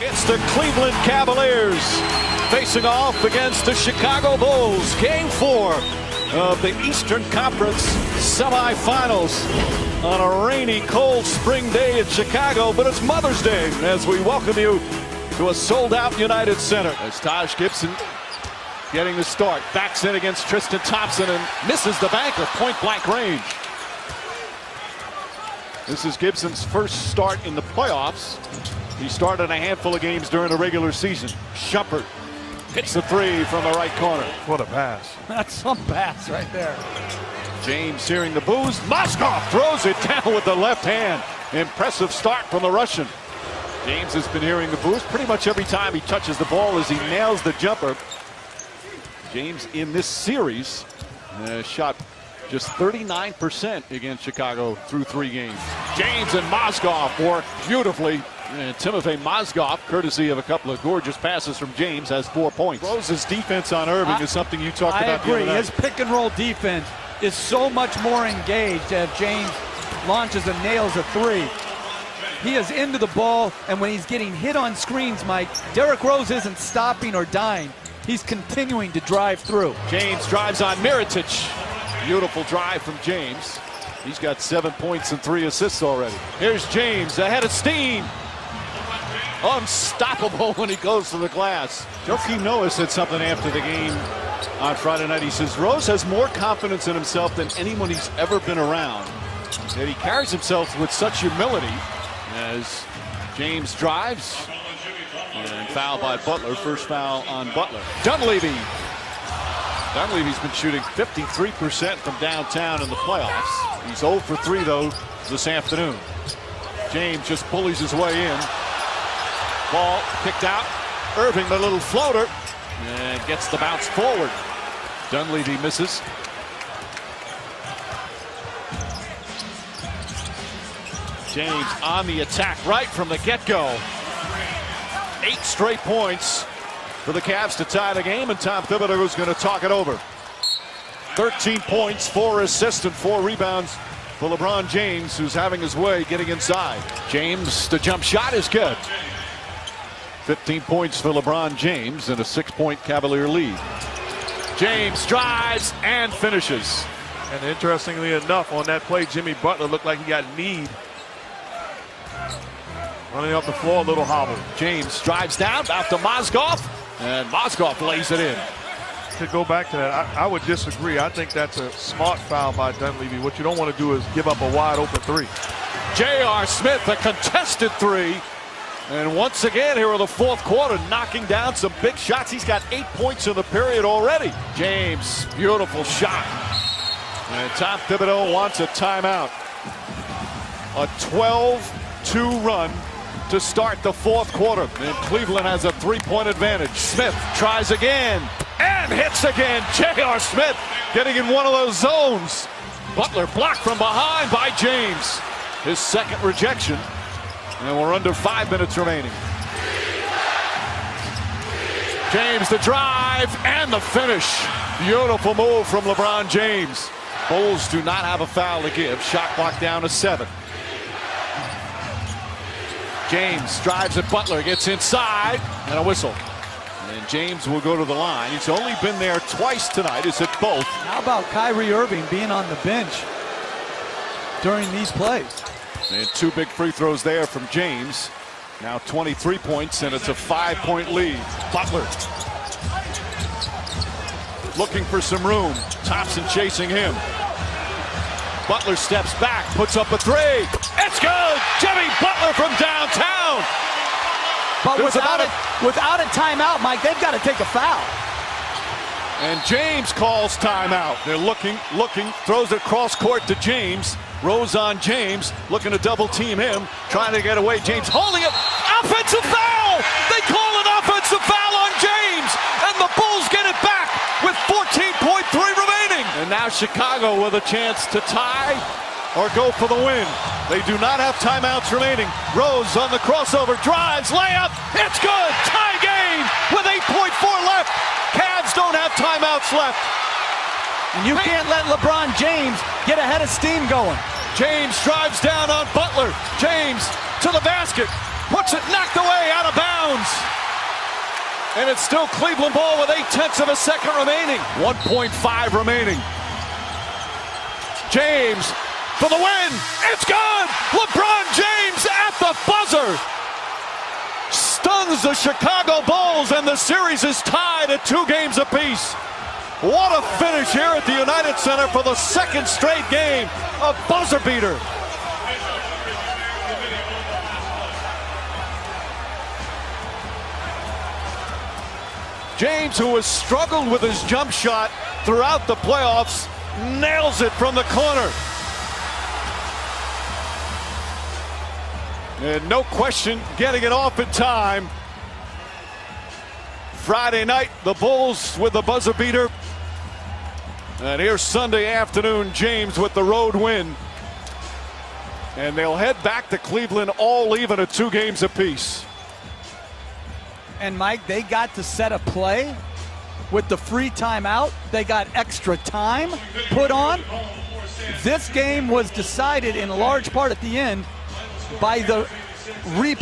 It's the Cleveland Cavaliers facing off against the Chicago Bulls. Game 4 of the Eastern Conference Semifinals on a rainy, cold spring day in Chicago, but it's Mother's Day as we welcome you to a sold-out United Center. As Taj Gibson getting the start, backs in against Tristan Thompson and misses the banker, point-blank range. This is Gibson's first start in the playoffs. He started a handful of games during the regular season. Shumpert hits the three from the right corner. What a pass. That's some pass right there. James hearing the boos. Moskov throws it down with the left hand. Impressive start from the Russian. James has been hearing the boos pretty much every time he touches the ball as he nails the jumper. James in this series shot just 39% against Chicago through 3 games. James and Moskov work beautifully. And Timofey Mozgov, courtesy of a couple of gorgeous passes from James, has 4 points. Rose's defense on Irving is something you talked about. I agree. His pick and roll defense is so much more engaged as James launches and nails a 3. He is into the ball, and when he's getting hit on screens, Mike, Derrick Rose isn't stopping or dying. He's continuing to drive through. James drives on Mirotic. Beautiful drive from James. He's got 7 points and 3 assists already. Here's James ahead of steam. Unstoppable when he goes to the glass. Joakim Noah said something after the game on Friday night. He says Rose has more confidence in himself than anyone he's ever been around. And he carries himself with such humility as James drives. And foul by Butler. First foul on Butler. Dunleavy. Dunleavy's been shooting 53% from downtown in the playoffs. He's 0 for 3 though this afternoon. James just bullies his way in. Ball kicked out. Irving, the little floater, and gets the bounce forward. Dunleavy misses. James on the attack right from the get-go. 8 straight points for the Cavs to tie the game, and Tom Thibodeau is going to talk it over. 13 points, 4 assists, and 4 rebounds for LeBron James, who's having his way getting inside. James, the jump shot is good. 15 points for LeBron James and a 6-point Cavalier lead. James drives and finishes. And interestingly enough, on that play, Jimmy Butler looked like he got kneed. Running up the floor, a little hobble. James drives down, out to Mozgov, and Mozgov lays it in. To go back to that, I would disagree. I think that's a smart foul by Dunleavy. What you don't want to do is give up a wide open 3. J.R. Smith, a contested 3. And once again here in the 4th quarter, knocking down some big shots. He's got 8 points in the period already. James, beautiful shot. And Tom Thibodeau wants a timeout. A 12-2 run to start the 4th quarter. And Cleveland has a 3-point advantage. Smith tries again and hits again. J.R. Smith getting in one of those zones. Butler blocked from behind by James. His 2nd rejection. And we're under 5 minutes remaining. James the drive and the finish. Beautiful move from LeBron James. Bulls do not have a foul to give. Shot clock down to 7. James drives at Butler, gets inside, and a whistle. And James will go to the line. He's only been there twice tonight. He's hit both. How about Kyrie Irving being on the bench during these plays? And 2 big free throws there from James. Now 23 points, and it's a 5-point lead. Butler looking for some room. Thompson chasing him. Butler steps back, puts up a 3. It's good! Jimmy Butler from downtown! But without a timeout, Mike, they've got to take a foul. And James calls timeout. They're looking, throws it cross court to James. Rose on James, looking to double team him, trying to get away. James holding it. Offensive foul! They call an offensive foul on James, and the Bulls get it back with 14.3 remaining. And now Chicago with a chance to tie or go for the win. They do not have timeouts remaining. Rose on the crossover, drives, layup. It's good. Tie game with 8.4 left. Cavs don't have timeouts left. And you can't let LeBron James get ahead of steam going. James drives down on Butler. James to the basket. Puts it knocked away out of bounds. And it's still Cleveland ball with 0.8 of a second remaining. 1.5 remaining. James for the win. It's good. LeBron James at the buzzer stuns the Chicago Bulls, and the series is tied at 2 games apiece. What a finish here at the United Center for the second straight game. A buzzer beater. James, who has struggled with his jump shot throughout the playoffs, nails it from the corner. And no question, getting it off in time. Friday night, the Bulls with the buzzer beater. And here's Sunday afternoon, James with the road win. And they'll head back to Cleveland all even at 2 games apiece. And Mike, they got to set a play with the free timeout. They got extra time put on. This game was decided in large part at the end by the replay.